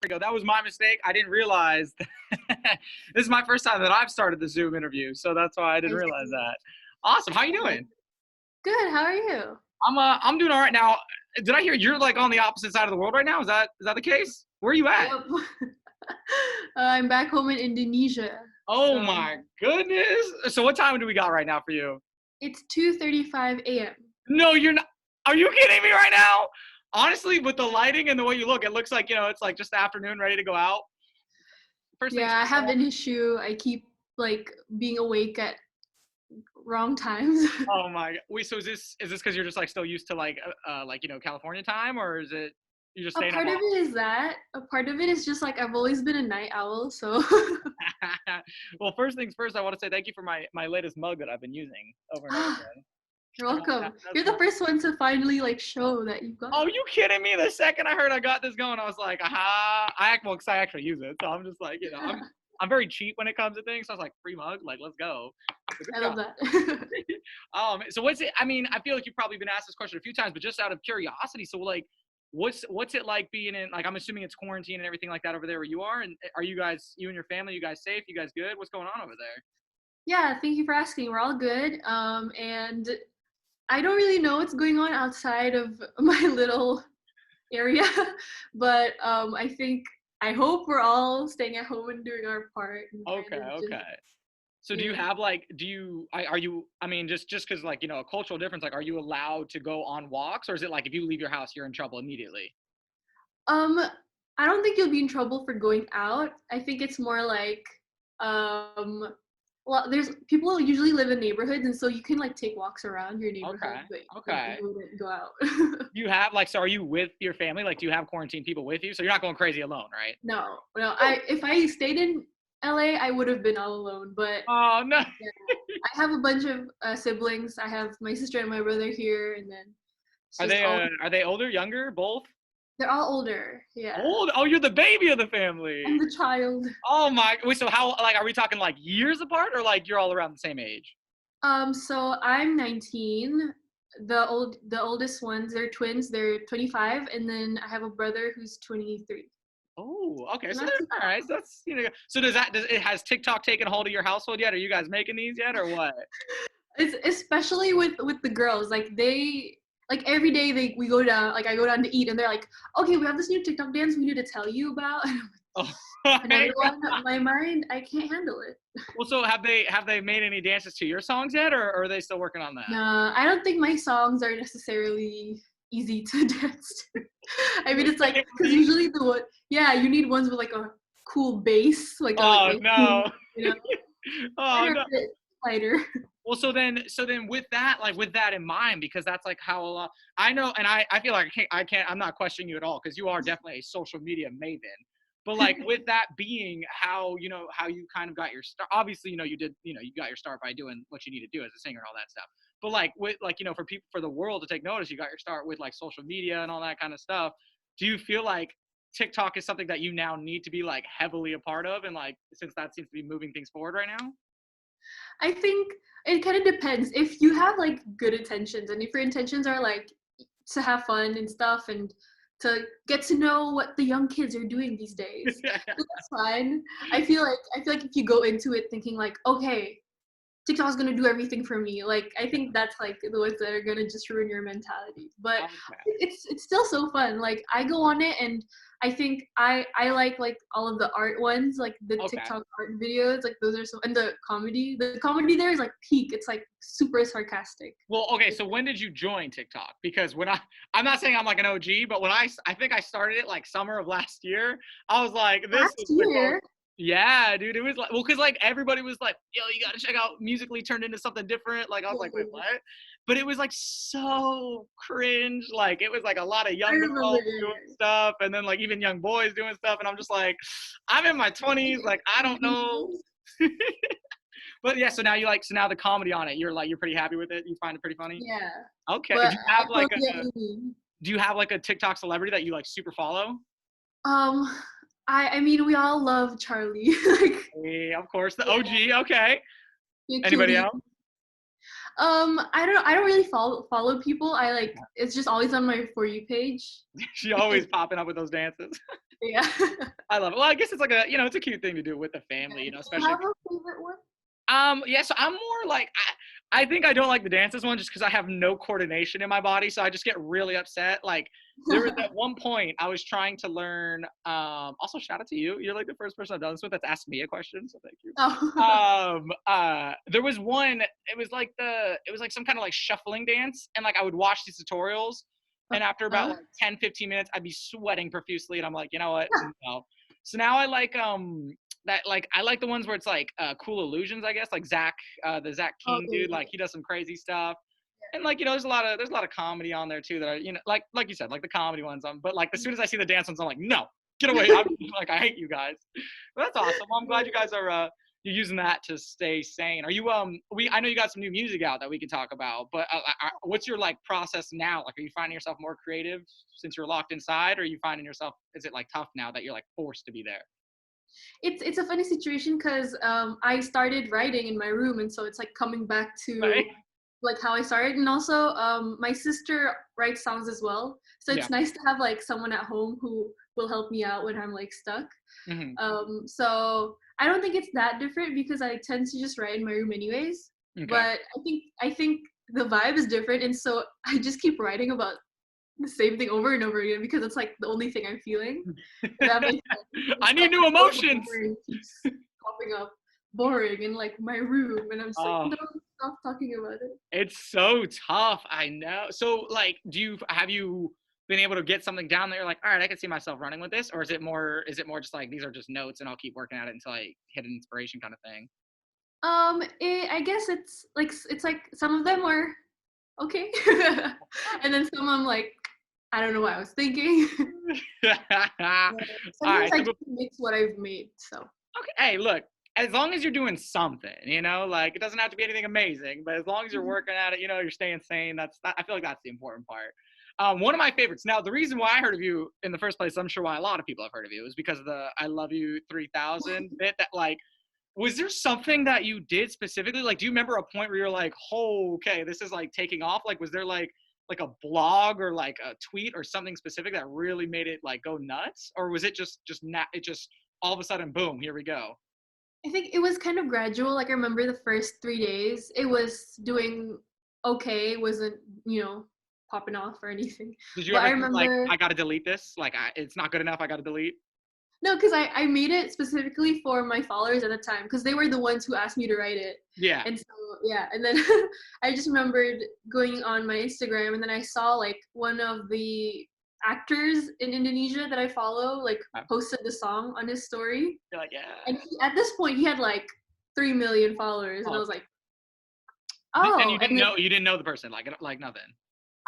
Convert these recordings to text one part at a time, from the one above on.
we go. That was my mistake. I didn't realize this is my first time that I've started the Zoom interview, so that's why I didn't I realize see. that. Awesome. How you Yeah. doing? Good, how are you? I'm doing all right now. Did I hear you're like on the opposite side of the world right now? Is that the case? Where are you at? Yep. I'm back home in Indonesia. Oh So my goodness. So what time do we got right now for you? it's 2:35 a.m. No, you're not. Are you kidding me right now? Honestly, with the lighting and the way you look, it looks like, it's like just afternoon, ready to go out. First things Yeah, I first, have an issue. I keep like being awake at wrong times. oh my, wait, so is this because you're just like still used to like California time, or is it you just A staying up part all of it is that. A part of it is just like I've always been a night owl, so well, first things first, I want to say thank you for my latest mug that I've been using over and over again. you're That, welcome. that's You're the first one to finally like show that you got Oh, one. you kidding me? The second I heard I got this going, I was like, aha. Well, because I actually use it. So I'm just like, I'm very cheap when it comes to things. So I was like, free mug, like, let's go. So good I job. love that. So what's it? I mean, I feel like you've probably been asked this question a few times, but just out of curiosity, so like, what's it like being in? Like, I'm assuming it's quarantine and everything like that over there where you are. And are you and your family, you guys safe? You guys good? What's going on over there? Yeah, thank you for asking. We're all good. And I don't really know what's going on outside of my little area, but I hope we're all staying at home and doing our part and kind Okay, of just okay. So do you yeah. have like do you are you I mean just because like a cultural difference, like are you allowed to go on walks, or is it like if you leave your house you're in trouble immediately? Um, I don't think you'll be in trouble for going out. I think it's more like um well, there's people usually live in neighborhoods, and so you can like take walks around your neighborhood, Okay, but okay. you wouldn't go out. Do you have like so are you with your family? Like do you have quarantine people with you? So you're not going crazy alone, right? No, no. Oh, If I stayed in LA, I would have been all alone. But oh no. yeah, I have a bunch of siblings. I have my sister and my brother here, and then it's just all Are they older, younger, both? they're all older. Yeah, Old? Oh, you're the baby of the I'm family. the child. Oh my, wait, so how like are we talking like years apart or like you're all around the same age? So I'm 19. The oldest ones, they're twins. They're 25, and then I have a brother who's 23. Oh, okay. So Not there's too all right. So that's So does it has TikTok taken hold of your household yet? Are you guys making these yet, or what? It's especially with the girls. Like like every day we go down. Like I go down to eat, and they're like, "Okay, we have this new TikTok dance we need to tell you about." Oh, Another one, my mind, I can't handle it. well, so have they made any dances to your songs yet, or are they still working on that? Nah, I don't think my songs are necessarily easy to dance to. I mean, it's like because usually yeah, you need ones with like a cool bass, like Oh a no. you know, mine Oh are no. a bit lighter. Well, so then with that, like with that in mind, because that's like how a lot I know, and I feel like I'm not questioning you at all because you are definitely a social media maven. But like with that being how you kind of got your start. Obviously, you got your start by doing what you need to do as a singer and all that stuff. But like with like for people for the world to take notice, you got your start with like social media and all that kind of stuff. Do you feel like TikTok is something that you now need to be like heavily a part of, and like since that seems to be moving things forward right now? I think it kind of depends. If you have like good intentions, and if your intentions are like to have fun and stuff, and to get to know what the young kids are doing these days, then that's fine. I feel like if you go into it thinking like, okay, TikTok's gonna do everything for me. Like I think that's like the ones that are gonna just ruin your mentality. But Okay. it's still so fun. Like I go on it, and I think I like all of the art ones, like the Okay. TikTok art videos. Like those are so, and the comedy. The comedy there is like peak. It's like super sarcastic. Well, okay, so when did you join TikTok? Because I'm not saying I'm like an OG, but when I think I started it like summer of last year, I was like, this Last is the most, year, yeah, dude. It was like, well, because like everybody was like, yo, you gotta check out Musically turned into something different. Like I was like, wait, what? But it was like so cringe. Like it was like a lot of I young remember girls doing it. stuff, and then like even young boys doing stuff, and I'm just like, I'm in my 20s, like I don't know. But yeah, so now the comedy on it, you're pretty happy with it. You find it pretty funny. Yeah, Okay. but I totally get what you mean. Do you have like a TikTok celebrity that you like super follow? Um, I mean, we all love Charlie. Like, Hey, of course, the yeah, OG. Okay. you Anybody cutie. else? I don't really follow people. I like it's just always on my For You page. She always popping up with those dances. Yeah. I love it. Well, I guess it's like a, it's a cute thing to do with the Yeah. family, Do you especially. have a favorite one? Yeah, so I'm more like I think I don't like the dances one just because I have no coordination in my body, so I just get really upset. Like there was at one point I was trying to learn. Also shout out to you. You're like the first person I've done this with that's asked me a question, so thank you. Oh. There was one. It was like some kind of like shuffling dance, and like I would watch these tutorials, and after about Uh, like 10, 15 minutes, I'd be sweating profusely, and I'm like, you know what? No. So now I like that like I like the ones where it's like cool illusions, I guess, like the Zach oh, King yeah, dude, yeah, like he does some crazy stuff. And like, there's a lot of comedy on there too that are, like you said, like the comedy ones. But like as soon as I see the dance ones, I'm like, no, get away. I'm like, I hate you guys. But that's awesome. Well, I'm glad you guys are you're using that to stay sane. Are you I know you got some new music out that we can talk about, but what's your like process now? Like, are you finding yourself more creative since you're locked inside, or are you finding yourself, is it like tough now that you're like forced to be there? it's a funny situation because I started writing in my room, and so it's like coming back Right? to like how I started. And also my sister writes songs as well, so Yeah. it's nice to have like someone at home who will help me out when I'm like stuck. Hmm. So I don't think it's that different because I tend to just write in my room anyways. Okay. But I think the vibe is different, and so I just keep writing about the same thing over and over again because it's like the only thing I'm feeling. If that makes sense. And I stuff need new emotions. boring keeps popping up, boring in like my room, and I'm just like, Oh, no, stop talking about it. it's so tough. I know. So, like, have you been able to get something down there? Like, all right, I can see myself running with this, or is it more just like these are just notes and I'll keep working at it until I hit an inspiration kind of thing? I guess it's like some of them are okay, and then some I'm like, I don't know what I was thinking. All Yeah. right. Sometimes I So, just mix what I've made. So okay. Hey, look. As long as you're doing something, like it doesn't have to be anything amazing, but as long as you're mhm. working at it, you're staying sane. I feel like that's the important part. One of my favorites. Now, the reason why I heard of you in the first place, I'm sure why a lot of people have heard of you, is because of the "I Love You 3000" bit. That like, was there something that you did specifically? Like, do you remember a point where you're like, "Oh, okay, this is like taking off"? Like, was there like a blog or like a tweet or something specific that really made it like go nuts, or was it it just all of a sudden, boom, here we go? I think it was kind of gradual. Like I remember the first 3 days, it was doing okay. It wasn't popping off or anything. Did you But I ever think like, remember I gotta delete this? Like, it's not good enough. I gotta delete. no, because I made it specifically for my followers at the time because they were the ones who asked me to write it. Yeah. And so yeah, and then I just remembered going on my Instagram, and then I saw like one of the actors in Indonesia that I follow like posted the song on his story. You're like, And yeah. at this point he had like 3 million followers, and I Oh, was like, and oh. And then you didn't know the person, like nothing.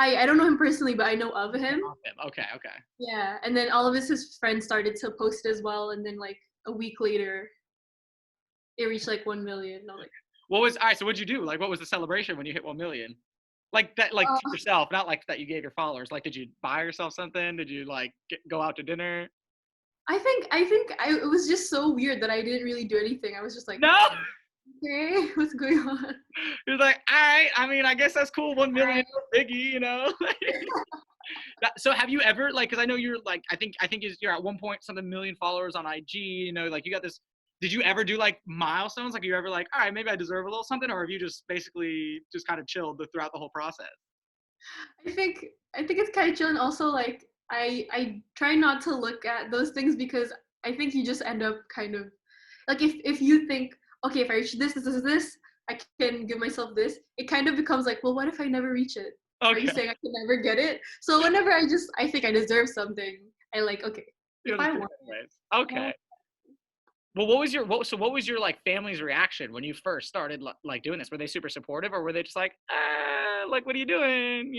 I don't know him personally, but I know of You him. know him. Okay, okay. Yeah, and then all of his friends started to post as well, and then like a week later, it reached like 1 million. And I was like, All right? So what'd you do? Like, what was the celebration when you hit 1 million? Like that, like to uh, yourself, not like that you gave your followers. Like, did you buy yourself something? Did you like go out to dinner? I think it was just so weird that I didn't really do anything. I was just like, No. okay, what's going on? You're like, all right. I mean, I guess that's cool. 1 million, Alright. biggie. So have you ever like? Because I know you're like, I think you're at 1 point something million followers on IG. Like you got this. Did you ever do like milestones? Like, you ever like, all right, maybe I deserve a little something, or have you just basically just kind of chilled throughout the whole process? I think it's kind of chill, and also like I try not to look at those things because I think you just end up kind of like if you think, okay, if I reach this, I can give myself this. It kind of becomes like, well, what if I never reach it? Are you Okay, saying I can never get it? So whenever I think I deserve something, I like, okay, if you'll just I do it want it, anyways. I Okay. want Well, what was your like family's reaction when you first started like doing this? Were they super supportive, or were they just like, like, what are you doing?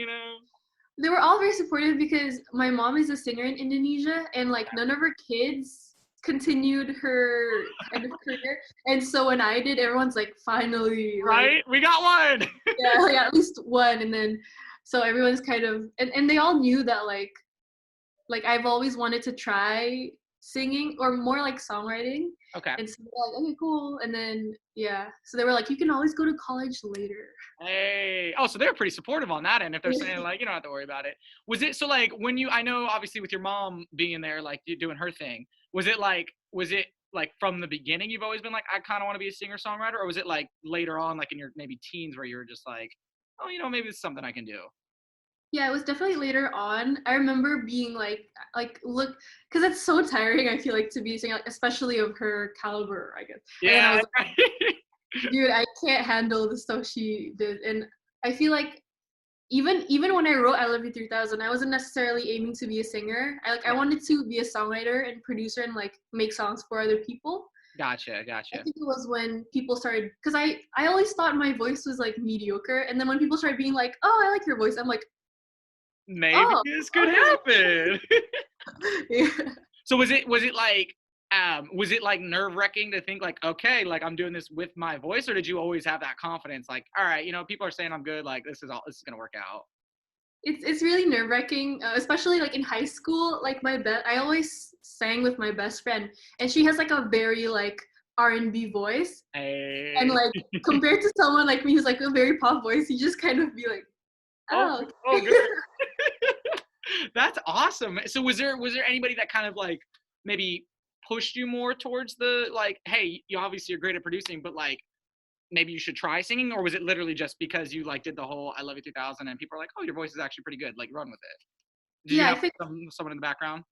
they were all very supportive because my mom is a singer in Indonesia, and like none of her kids continued her kind of career. And so when I did, everyone's like, finally, like, Right? We got one. yeah, like at least one. And then so everyone's kind of and they all knew that like I've always wanted to try singing or more like songwriting. Okay. And so they're like, okay, cool. And then yeah, so they were like, you can always go to college later. Hey. Oh, so they're pretty supportive on that end if they're saying like you don't have to worry about it. Was it so like when you I know obviously with your mom being there like you doing her thing, was it like from the beginning you've always been like I kind of want to be a singer songwriter, or was it like later on like in your maybe teens where you were just like, oh, maybe it's something I can do? Yeah, it was definitely later on. I remember being look, because it's so tiring. I feel like to be singing, like, especially of her caliber, I guess. And then I Yeah. was like, dude, I can't handle the stuff she did. And I feel like even when I wrote "I Love You 3000," I wasn't necessarily aiming to be a singer. I Yeah. wanted to be a songwriter and producer and like make songs for other people. Gotcha. I think it was when people started, because I always thought my voice was like mediocre, and then when people started being like, "Oh, I like your voice," I'm like, Maybe "Oh, this could okay." happen. Yeah. So was it like nerve-wracking to think like, okay, like I'm doing this with my voice, or did you always have that confidence like, all right, people are saying I'm good, like this is gonna work out? It's really nerve-wracking, especially like in high school. Like I always sang with my best friend, and she has like a very like R&B voice, and Hey. like compared to someone like me who's like a very pop voice, you just kind of be like, Oh, oh. oh, good. That's awesome. So was there anybody that kind of like maybe pushed you more towards the like, hey, you obviously are great at producing, but like maybe you should try singing, or was it literally just because you like did the whole I Love You 2000 and people are like, oh, your voice is actually pretty good, like run with it? Did you Yeah, I have think someone in the background?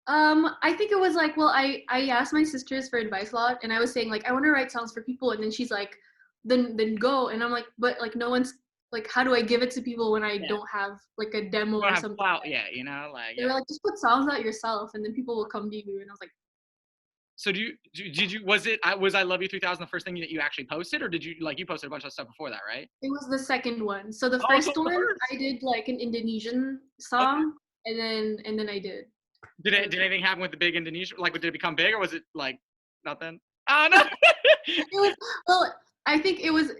I think it was like, well, I asked my sisters for advice a lot, and I was saying like I want to write songs for people, and then she's like, then go, and I'm like, but like no one's like, how do I give it to people when I Yeah, don't have like a demo you don't or have something? clout yet, like They yeah. were like, just put songs out yourself, and then people will come to you, and I was like, So did you was I Love You 3000 the first thing that you actually posted, or did you like you posted a bunch of stuff before that, right? it was the second one. So the Oh, so first it was the one first. I did like an Indonesian Okay. song, and then I did. Did anything happen with the big Indonesia? Like, did it become big, or was it like nothing? Oh no. It was, well, I think it was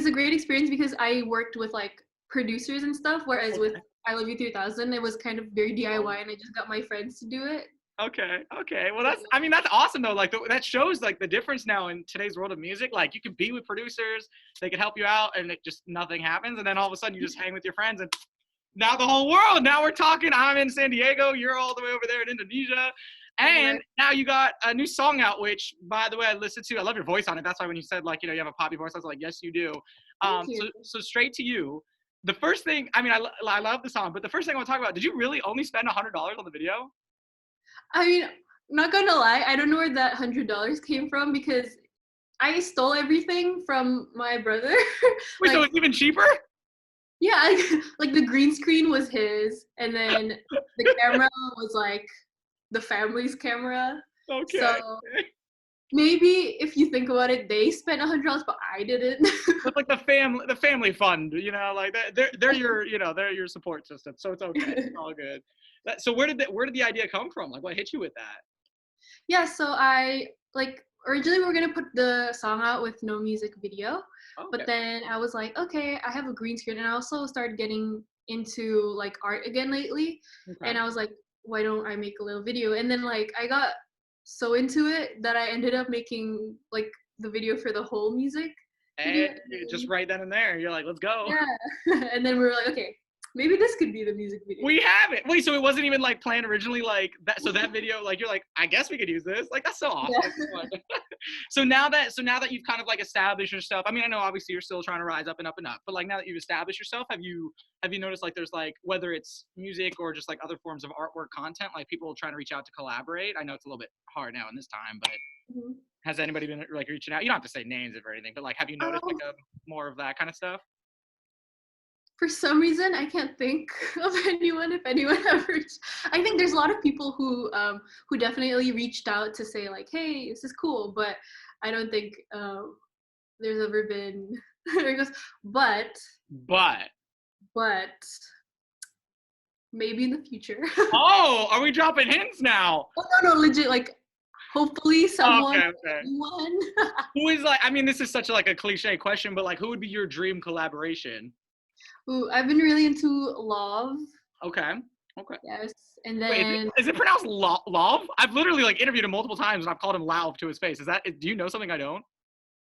a great experience because I worked with like producers and stuff, whereas with Okay. I Love You 3000, it was kind of very DIY, and I just got my friends to do it. Okay. Okay. Well, Yeah. I mean, that's awesome though. Like, that shows like the difference now in today's world of music. Like, you can be with producers, they can help you out, and it just nothing happens, and then all of a sudden you just hang with your friends, and now the whole world. Now we're talking. I'm in San Diego. You're all the way over there in Indonesia. And Right. now you got a new song out, which, by the way, I listened to. I love your voice on it. That's why when you said like, you have a poppy voice, I was like, yes, you do. Thank you. So straight to you. The first thing, I mean, I love the song, but the first thing I want to talk about, did you really only spend $100 on the video? I mean, not gonna lie, I don't know where that $100 came from because I stole everything from my brother. Wait, so Like, it's even cheaper? yeah, like the green screen was his, and then the camera was like the family's camera. Okay. So maybe if you think about it, they spent $100, but I didn't. It's like the family fund, like they're your, they're your support system. So it's okay. It's all good. So where did the idea come from? Like, what hit you with that? Yeah, so I like originally we were gonna put the song out with no music video, Okay. but then I was like, okay, I have a green screen, and I also started getting into like art again lately, Okay. and I was like, why don't I make a little video? And then like I got so into it that I ended up making like the video for the whole music Hey, video. just right then and there, you're like, let's go. Yeah, and then we were like, okay, maybe this could be the music video. We have it. Wait, so it wasn't even like planned originally, like that. So that video, like you're like, I guess we could use this. Like that's so awesome. Yeah. So now that you've kind of like established yourself. I mean, I know obviously you're still trying to rise up and up and up, but like now that you've established yourself, have you noticed like there's like whether it's music or just like other forms of artwork content, like people trying to reach out to collaborate? I know it's a little bit hard now in this time, but Mhm. has anybody been like reaching out? You don't have to say names or anything, but like have you noticed like Um, a more of that kind of stuff? for some reason, I can't think of anyone. If anyone ever, I think there's a lot of people who definitely reached out to say like, "Hey, this is cool," but I don't think there's ever been. There he goes. But But but maybe in the future. oh, are we dropping hints now? Oh, no, legit. Like, hopefully, someone, Okay, okay. anyone. Who is like? I mean, this is such like a cliche question, but like, who would be your dream collaboration? Ooh, I've been really into love. Okay. Okay. Yes. And Wait, then is it pronounced love? I've literally like interviewed him multiple times and I've called him Lauv to his face. Do you know something I don't?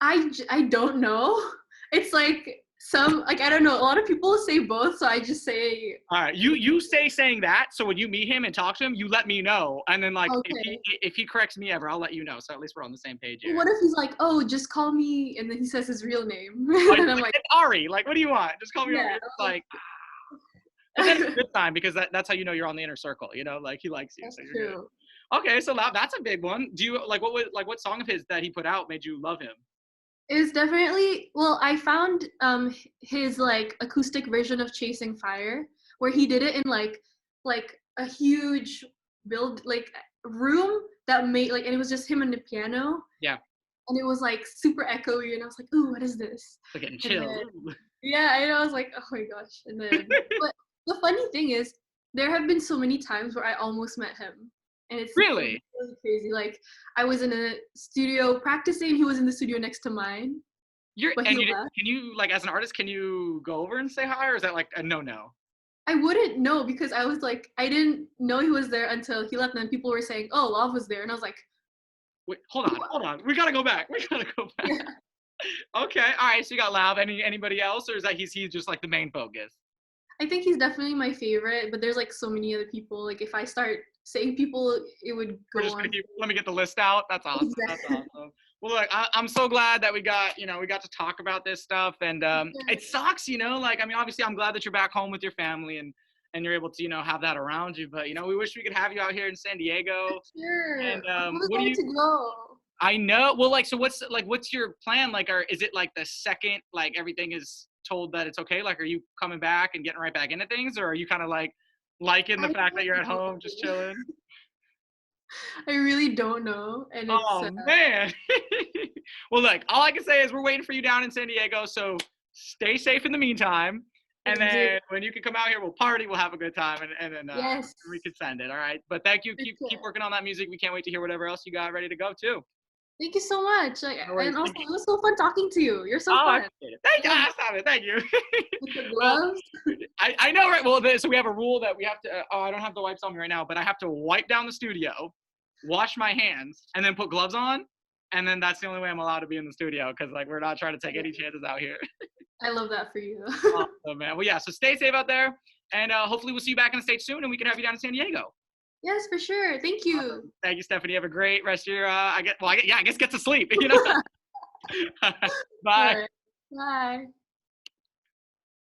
I don't know. It's like some, like, I don't know. A lot of people say both, so I just say, All right, you stay saying that. So when you meet him and talk to him, you let me know, and then like okay. if he corrects me ever, I'll let you know. So at least we're on the same page here. What if he's like, oh, just call me, and then he says his real name, Like, and I'm like, it's Ari. Like, what do you want? Just call me over yeah. here. It's like, but then it's a good time because that's how you know you're on the inner circle. You know, like he likes you, That's so you're good. true. Okay, so that's a big one. Do you like what song of his that he put out made you love him? It was definitely, well, I found his like acoustic version of Chasing Fire, where he did it in like a huge build like room that made like, and it was just him and the piano, Yeah, and it was like super echoey, and I was like, ooh, what is this? so getting And chill. then yeah, and I was like, oh my gosh. And then but the funny thing is there have been so many times where I almost met him. And it's Really? really crazy. Like I was in a studio practicing, he was in the studio next to mine, but he left. Can you like as an artist can you go over and say hi or is that like a no? I wouldn't know because I was like, I didn't know he was there until he left, and then people were saying, oh, Love was there. And I was like, Wait, hold on. We gotta go back. We gotta go back. yeah. Okay, all right. So you got Lav. Anybody else, or is that he's just like the main focus? I think he's definitely my favorite, but there's like so many other people. Like if I start saying people, it would We're go just gonna on. keep. Let me get the list out. That's awesome. That's Exactly. awesome. Well, look, I'm so glad that we got to talk about this stuff, and it sucks, like I mean, obviously, I'm glad that you're back home with your family and you're able to have that around you, but we wish we could have you out here in San Diego. Sure. And I'm really what do wanted you? to go. I know. Well, like, so what's your plan? Like, or is it like the second like everything is told that it's okay? Like, are you coming back and getting right back into things, or are you kind of like liking the I fact that don't you're at know. home just chilling? I really don't know, and it's Oh man. Well, look, all I can say is we're waiting for you down in San Diego. So stay safe in the meantime. And then when you can come out here, we'll party, we'll have a good time, and then yes. we can send it. All right. But thank you. Keep Okay. working on that music. We can't wait to hear whatever else you got ready to go too. Thank you so much. Like, No worries. and also, it was so fun talking to you. You're so Oh, I fun. appreciate it. Thank you. Stop it. Thank you. With the Well, gloves. I know, right? Well, so we have a rule that we have to. Oh, I don't have the wipes on me right now, but I have to wipe down the studio, wash my hands, and then put gloves on. And then that's the only way I'm allowed to be in the studio because like we're not trying to take any chances out here. I love that for you. Awesome, man. Well, yeah. So stay safe out there, and hopefully we'll see you back in the States soon, and we can have you down in San Diego. Yes, for sure. Thank you. Awesome. Thank you, Stephanie. Have a great rest of your. I guess get to sleep. Bye. Right. Bye.